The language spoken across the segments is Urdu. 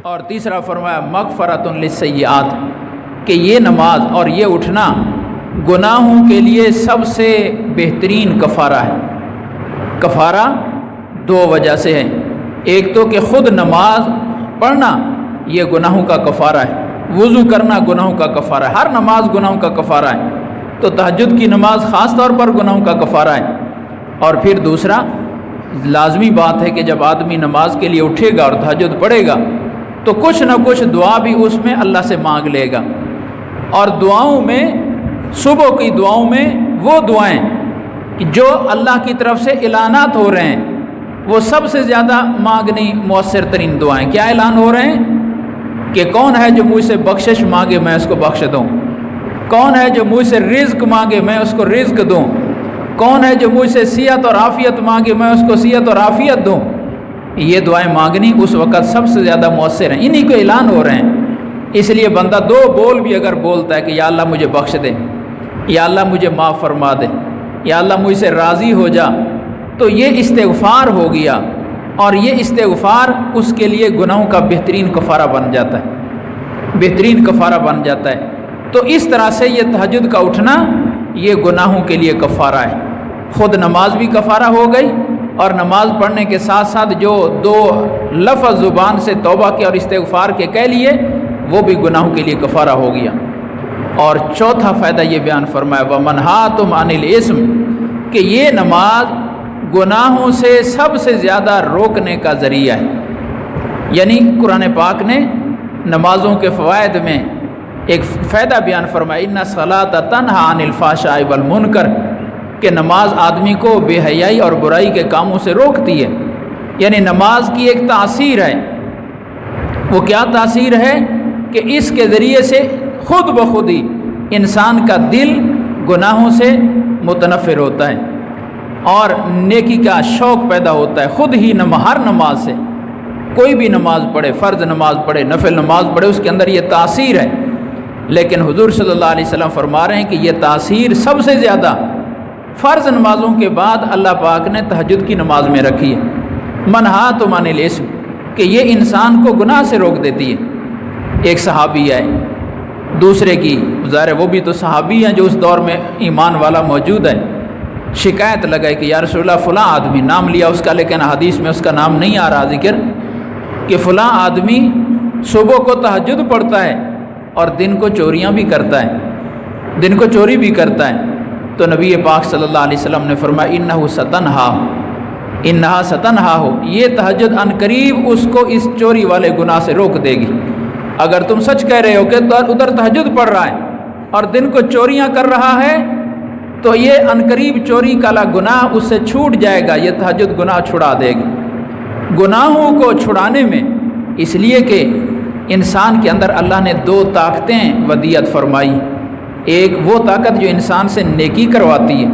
اور تیسرا فرمایا مغفرۃ للسیئات، کہ یہ نماز اور یہ اٹھنا گناہوں کے لیے سب سے بہترین کفارہ ہے۔ کفارہ دو وجہ سے ہے، ایک تو کہ خود نماز پڑھنا یہ گناہوں کا کفارہ ہے، وضو کرنا گناہوں کا کفارہ ہے، ہر نماز گناہوں کا کفارہ ہے، تو تہجد کی نماز خاص طور پر گناہوں کا کفارہ ہے۔ اور پھر دوسرا لازمی بات ہے کہ جب آدمی نماز کے لیے اٹھے گا اور تہجد پڑھے گا تو کچھ نہ کچھ دعا بھی اس میں اللہ سے مانگ لے گا، اور دعاؤں میں صبح کی دعاؤں میں وہ دعائیں جو اللہ کی طرف سے اعلانات ہو رہے ہیں وہ سب سے زیادہ مانگنی مؤثر ترین دعائیں۔ کیا اعلان ہو رہے ہیں؟ کہ کون ہے جو مجھ سے بخشش مانگے میں اس کو بخش دوں، کون ہے جو مجھ سے رزق مانگے میں اس کو رزق دوں، کون ہے جو مجھ سے صحت اور عافیت مانگے میں اس کو صحت اور عافیت دوں۔ یہ دعائیں مانگنی اس وقت سب سے زیادہ مؤثر ہیں، انہی کو اعلان ہو رہے ہیں۔ اس لیے بندہ دو بول بھی اگر بولتا ہے کہ یا اللہ مجھے بخش دے، یا اللہ مجھے معاف فرما دے، یا اللہ مجھ سے راضی ہو جا، تو یہ استغفار ہو گیا، اور یہ استغفار اس کے لیے گناہوں کا بہترین کفارہ بن جاتا ہے، بہترین کفارہ بن جاتا ہے۔ تو اس طرح سے یہ تہجد کا اٹھنا یہ گناہوں کے لیے کفارہ ہے، خود نماز بھی کفارہ ہو گئی، اور نماز پڑھنے کے ساتھ ساتھ جو دو لفظ زبان سے توبہ کے اور استغفار کے کہہ لیے وہ بھی گناہوں کے لیے کفارہ ہو گیا۔ اور چوتھا فائدہ یہ بیان فرمایا وَمَنْهَاتُمْ عَنِ الْإِثْمِ، کہ یہ نماز گناہوں سے سب سے زیادہ روکنے کا ذریعہ ہے۔ یعنی قرآن پاک نے نمازوں کے فوائد میں ایک فائدہ بیان فرمایا اِنَّ الصَّلَاةَ تَنْهَىٰ عَنِ الْفَحْشَاءِ وَالْمُنکَرِ، کہ نماز آدمی کو بے حیائی اور برائی کے کاموں سے روکتی ہے۔ یعنی نماز کی ایک تاثیر ہے، وہ کیا تاثیر ہے کہ اس کے ذریعے سے خود بخود ہی انسان کا دل گناہوں سے متنفر ہوتا ہے اور نیکی کا شوق پیدا ہوتا ہے خود ہی۔ ہر نماز سے کوئی بھی نماز پڑھے، فرض نماز پڑھے، نفل نماز پڑھے، اس کے اندر یہ تاثیر ہے۔ لیکن حضور صلی اللہ علیہ وسلم فرما رہے ہیں کہ یہ تاثیر سب سے زیادہ فرض نمازوں کے بعد اللہ پاک نے تہجد کی نماز میں رکھی ہے۔ منہاتم عن الاسم، کہ یہ انسان کو گناہ سے روک دیتی ہے۔ ایک صحابی ہے، دوسرے کی ظاہر وہ بھی تو صحابی ہیں جو اس دور میں ایمان والا موجود ہے، شکایت لگائے کہ یا رسول اللہ فلاں آدمی، نام لیا اس کا لیکن حدیث میں اس کا نام نہیں آ رہا ذکر، کہ فلاں آدمی صبح کو تہجد پڑھتا ہے اور دن کو چوریاں بھی کرتا ہے، دن کو چوری بھی کرتا ہے۔ تو نبی پاک صلی اللہ علیہ وسلم نے فرمایا انہا ستنہا ہو، یہ تہجد ان قریب اس کو اس چوری والے گناہ سے روک دے گی۔ اگر تم سچ کہہ رہے ہو کہ ادھر تہجد پڑھ رہا ہے اور دن کو چوریاں کر رہا ہے تو یہ ان قریب چوری کا گناہ اس سے چھوٹ جائے گا، یہ تہجد گناہ چھڑا دے گی۔ گناہوں کو چھڑانے میں اس لیے کہ انسان کے اندر اللہ نے دو طاقتیں ودیعت فرمائی، ایک وہ طاقت جو انسان سے نیکی کرواتی ہے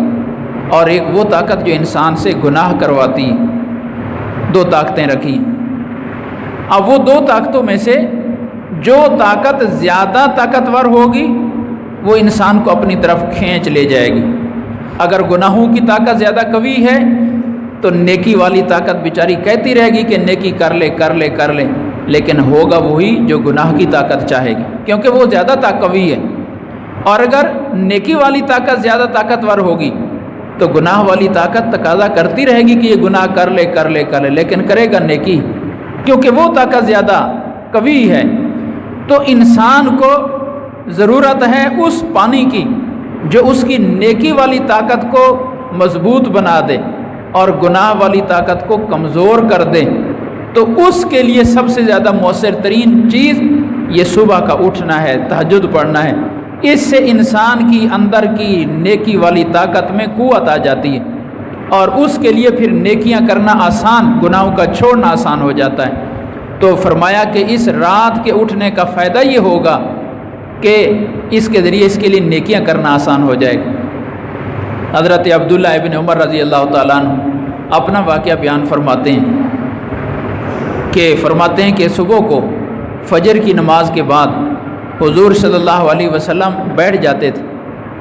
اور ایک وہ طاقت جو انسان سے گناہ کرواتی ہے، دو طاقتیں رکھی۔ اب وہ دو طاقتوں میں سے جو طاقت زیادہ طاقتور ہوگی وہ انسان کو اپنی طرف کھینچ لے جائے گی۔ اگر گناہوں کی طاقت زیادہ قوی ہے تو نیکی والی طاقت بیچاری کہتی رہے گی کہ نیکی کر لے کر لے کر لے، لیکن ہوگا وہی جو گناہ کی طاقت چاہے گی کیونکہ وہ زیادہ قوی ہے۔ اور اگر نیکی والی طاقت زیادہ طاقتور ہوگی تو گناہ والی طاقت تقاضا کرتی رہے گی کہ یہ گناہ کر لے کر لے کر لے، لیکن کرے گا نیکی کیونکہ وہ طاقت زیادہ قوی ہے۔ تو انسان کو ضرورت ہے اس پانی کی جو اس کی نیکی والی طاقت کو مضبوط بنا دے اور گناہ والی طاقت کو کمزور کر دے۔ تو اس کے لیے سب سے زیادہ مؤثر ترین چیز یہ صبح کا اٹھنا ہے، تہجد پڑھنا ہے۔ اس سے انسان کی اندر کی نیکی والی طاقت میں قوت آ جاتی ہے اور اس کے لیے پھر نیکیاں کرنا آسان، گناہوں کا چھوڑنا آسان ہو جاتا ہے۔ تو فرمایا کہ اس رات کے اٹھنے کا فائدہ یہ ہوگا کہ اس کے ذریعے اس کے لیے نیکیاں کرنا آسان ہو جائے گا۔ حضرت عبداللہ ابن عمر رضی اللہ تعالیٰ عنہ اپنا واقعہ بیان فرماتے ہیں کہ صبح کو فجر کی نماز کے بعد حضور صلی اللہ علیہ وسلم بیٹھ جاتے تھے،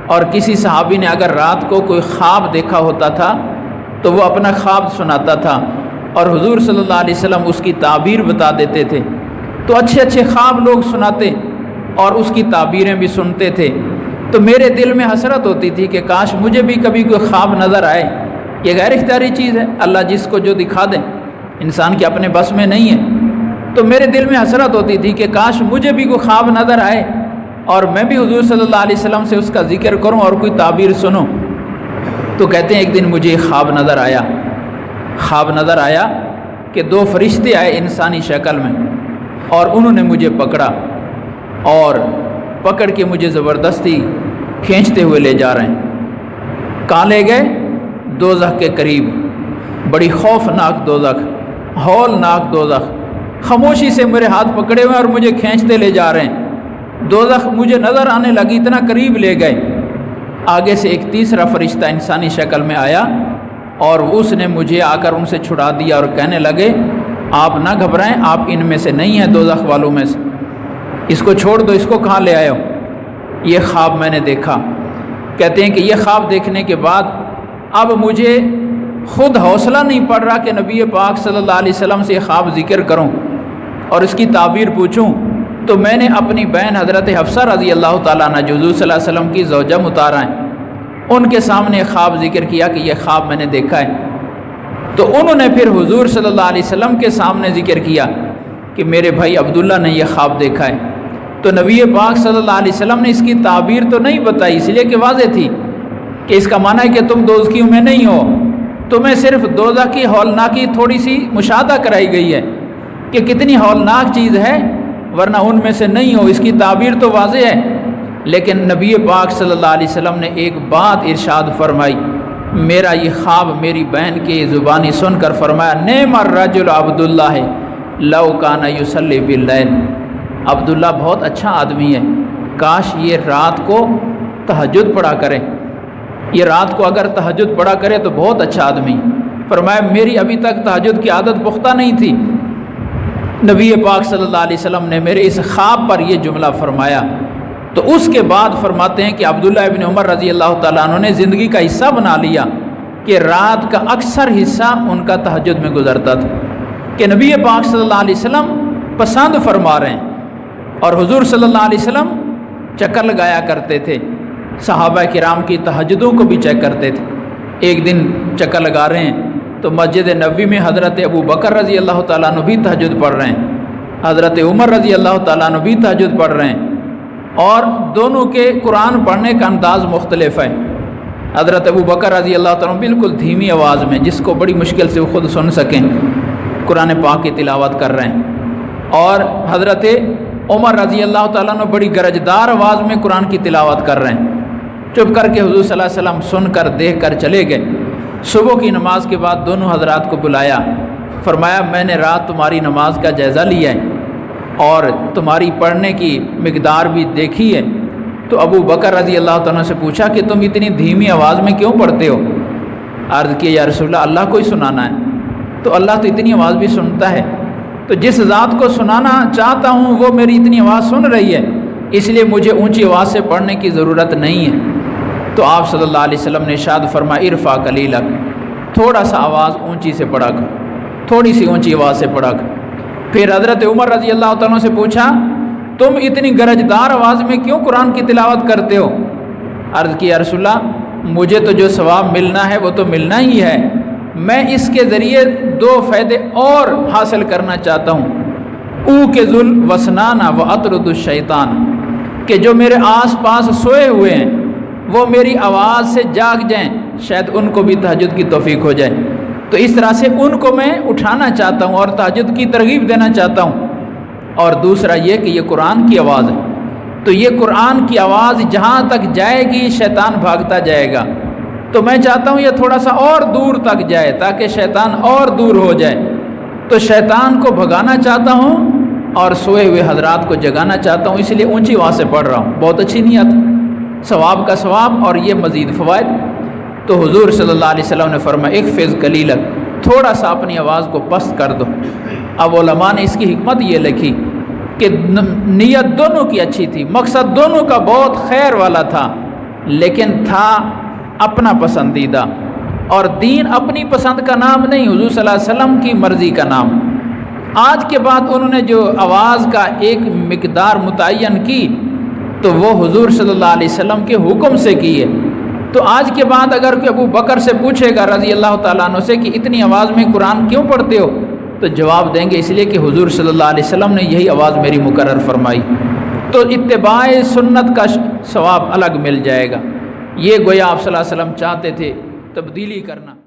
اور کسی صحابی نے اگر رات کو کوئی خواب دیکھا ہوتا تھا تو وہ اپنا خواب سناتا تھا اور حضور صلی اللہ علیہ وسلم اس کی تعبیر بتا دیتے تھے۔ تو اچھے اچھے خواب لوگ سناتے اور اس کی تعبیریں بھی سنتے تھے، تو میرے دل میں حسرت ہوتی تھی کہ کاش مجھے بھی کبھی کوئی خواب نظر آئے۔ یہ غیر اختیاری چیز ہے، اللہ جس کو جو دکھا دے، انسان کے اپنے بس میں نہیں ہے۔ تو میرے دل میں حسرت ہوتی تھی کہ کاش مجھے بھی کوئی خواب نظر آئے اور میں بھی حضور صلی اللہ علیہ وسلم سے اس کا ذکر کروں اور کوئی تعبیر سنوں۔ تو کہتے ہیں ایک دن مجھے خواب نظر آیا کہ دو فرشتے آئے انسانی شکل میں اور انہوں نے مجھے پکڑا اور پکڑ کے مجھے زبردستی کھینچتے ہوئے لے جا رہے ہیں۔ کہاں لے گئے؟ دوزخ کے قریب، بڑی خوفناک دوزخ، ہولناک دوزخ۔ خاموشی سے میرے ہاتھ پکڑے ہوئے اور مجھے کھینچتے لے جا رہے ہیں۔ دوزخ مجھے نظر آنے لگی، اتنا قریب لے گئے۔ آگے سے ایک تیسرا فرشتہ انسانی شکل میں آیا اور اس نے مجھے آ کر ان سے چھڑا دیا اور کہنے لگے آپ نہ گھبرائیں، آپ ان میں سے نہیں ہیں، دوزخ والوں میں سے، اس کو چھوڑ دو، اس کو کہاں لے آئے ہو؟ یہ خواب میں نے دیکھا۔ کہتے ہیں کہ یہ خواب دیکھنے کے بعد اب مجھے خود حوصلہ نہیں پڑ رہا کہ نبی پاک صلی اللہ علیہ وسلم سے یہ خواب ذکر کروں اور اس کی تعبیر پوچھوں۔ تو میں نے اپنی بہن حضرت حفصہ رضی اللہ تعالیٰ عنہ جو حضور صلی اللہ علیہ وسلم کی زوجہ مطہرہ ہیں، ان کے سامنے خواب ذکر کیا کہ یہ خواب میں نے دیکھا ہے۔ تو انہوں نے پھر حضور صلی اللہ علیہ وسلم کے سامنے ذکر کیا کہ میرے بھائی عبداللہ نے یہ خواب دیکھا ہے۔ تو نبی پاک صلی اللہ علیہ وسلم نے اس کی تعبیر تو نہیں بتائی، اس لیے کہ واضح تھی کہ اس کا معنی ہے کہ تم دوزخیوں میں نہیں ہو، تمہیں صرف دوزخ کی ہولناکی تھوڑی سی مشاہدہ کرائی گئی ہے کہ کتنی ہولناک چیز ہے، ورنہ ان میں سے نہیں ہو، اس کی تعبیر تو واضح ہے۔ لیکن نبی پاک صلی اللہ علیہ وسلم نے ایک بات ارشاد فرمائی، میرا یہ خواب میری بہن کی زبانی سن کر فرمایا نعم الرجل عبداللہ لو کان یصلی باللیل، عبداللہ بہت اچھا آدمی ہے، کاش یہ رات کو تہجد پڑھا کرے، یہ رات کو اگر تہجد پڑھا کرے تو بہت اچھا آدمی۔ فرمایا میری ابھی تک تہجد کی عادت پختہ نہیں تھی، نبی پاک صلی اللہ علیہ وسلم نے میرے اس خواب پر یہ جملہ فرمایا۔ تو اس کے بعد فرماتے ہیں کہ عبداللہ ابن عمر رضی اللہ تعالیٰ عنہ نے زندگی کا حصہ بنا لیا کہ رات کا اکثر حصہ ان کا تہجد میں گزرتا تھا، کہ نبی پاک صلی اللہ علیہ وسلم پسند فرما رہے ہیں اور حضور صلی اللہ علیہ وسلم چکر لگایا کرتے تھے، صحابہ کرام کی تہجدوں کو بھی چیک کرتے تھے۔ ایک دن چکر لگا رہے ہیں تو مسجد نبوی میں حضرت ابو بکر رضی اللہ تعالیٰ عنہ بھی تہجد پڑھ رہے ہیں، حضرت عمر رضی اللہ تعالیٰ عنہ بھی تہجد پڑھ رہے ہیں، اور دونوں کے قرآن پڑھنے کا انداز مختلف ہے۔ حضرت ابو بکر رضی اللہ تعالیٰ عنہ بالکل دھیمی آواز میں، جس کو بڑی مشکل سے وہ خود سن سکیں، قرآن پاک کی تلاوت کر رہے ہیں، اور حضرت عمر رضی اللہ تعالیٰ عنہ بڑی گرجدار آواز میں قرآن کی تلاوت کر رہے ہیں۔ چپ کر کے حضور صلی اللہ علیہ وسلم سن کر دیکھ کر چلے گئے۔ صبح کی نماز کے بعد دونوں حضرات کو بلایا، فرمایا میں نے رات تمہاری نماز کا جائزہ لیا ہے اور تمہاری پڑھنے کی مقدار بھی دیکھی ہے۔ تو ابو بکر رضی اللہ تعالیٰ سے پوچھا کہ تم اتنی دھیمی آواز میں کیوں پڑھتے ہو؟ عرض کیا یا رسول اللہ، اللہ کو ہی سنانا ہے۔ تو اللہ تو اتنی آواز بھی سنتا ہے، تو جس ذات کو سنانا چاہتا ہوں وہ میری اتنی آواز سن رہی ہے، اس لیے مجھے اونچی آواز سے پڑھنے کی ضرورت نہیں ہے۔ تو آپ صلی اللہ علیہ وسلم نے ارشاد فرمایا ارفع قلیلک، تھوڑا سا آواز اونچی سے پڑھا کر، تھوڑی سی اونچی آواز سے پڑھا کر۔ پھر حضرت عمر رضی اللہ تعالیٰ سے پوچھا تم اتنی گرجدار آواز میں کیوں قرآن کی تلاوت کرتے ہو؟ عرض کی یا رسول اللہ مجھے تو جو ثواب ملنا ہے وہ تو ملنا ہی ہے، میں اس کے ذریعے دو فائدے اور حاصل کرنا چاہتا ہوں، او کے ذل وسنانا و اطرد الشیطان، کہ جو میرے آس پاس سوئے ہوئے ہیں وہ میری آواز سے جاگ جائیں، شاید ان کو بھی تہجد کی توفیق ہو جائے، تو اس طرح سے ان کو میں اٹھانا چاہتا ہوں اور تہجد کی ترغیب دینا چاہتا ہوں۔ اور دوسرا یہ کہ یہ قرآن کی آواز ہے، تو یہ قرآن کی آواز جہاں تک جائے گی شیطان بھاگتا جائے گا، تو میں چاہتا ہوں یہ تھوڑا سا اور دور تک جائے تاکہ شیطان اور دور ہو جائے، تو شیطان کو بھگانا چاہتا ہوں اور سوئے ہوئے حضرات کو جگانا چاہتا ہوں، اس لیے اونچی آواز سے پڑھ رہا ہوں۔ بہت اچھی نیت، ثواب کا ثواب اور یہ مزید فوائد۔ تو حضور صلی اللہ علیہ وسلم نے فرمایا اخفض قلیلک، تھوڑا سا اپنی آواز کو پست کر دو۔ اب علماء نے اس کی حکمت یہ لکھی کہ نیت دونوں کی اچھی تھی، مقصد دونوں کا بہت خیر والا تھا، لیکن تھا اپنا آج کے بعد انہوں نے جو آواز کا ایک مقدار متعین کی تو وہ حضور صلی اللہ علیہ وسلم کے حکم سے کی ہے۔ تو آج کے بعد اگر کوئی ابو بکر سے پوچھے گا رضی اللہ تعالیٰ عنہ سے کہ اتنی آواز میں قرآن کیوں پڑھتے ہو، تو جواب دیں گے اس لیے کہ حضور صلی اللہ علیہ وسلم نے یہی آواز میری مقرر فرمائی۔ تو اتباع سنت کا ثواب الگ مل جائے گا۔ یہ گویا آپ صلی اللہ علیہ وسلم چاہتے تھے تبدیلی کرنا۔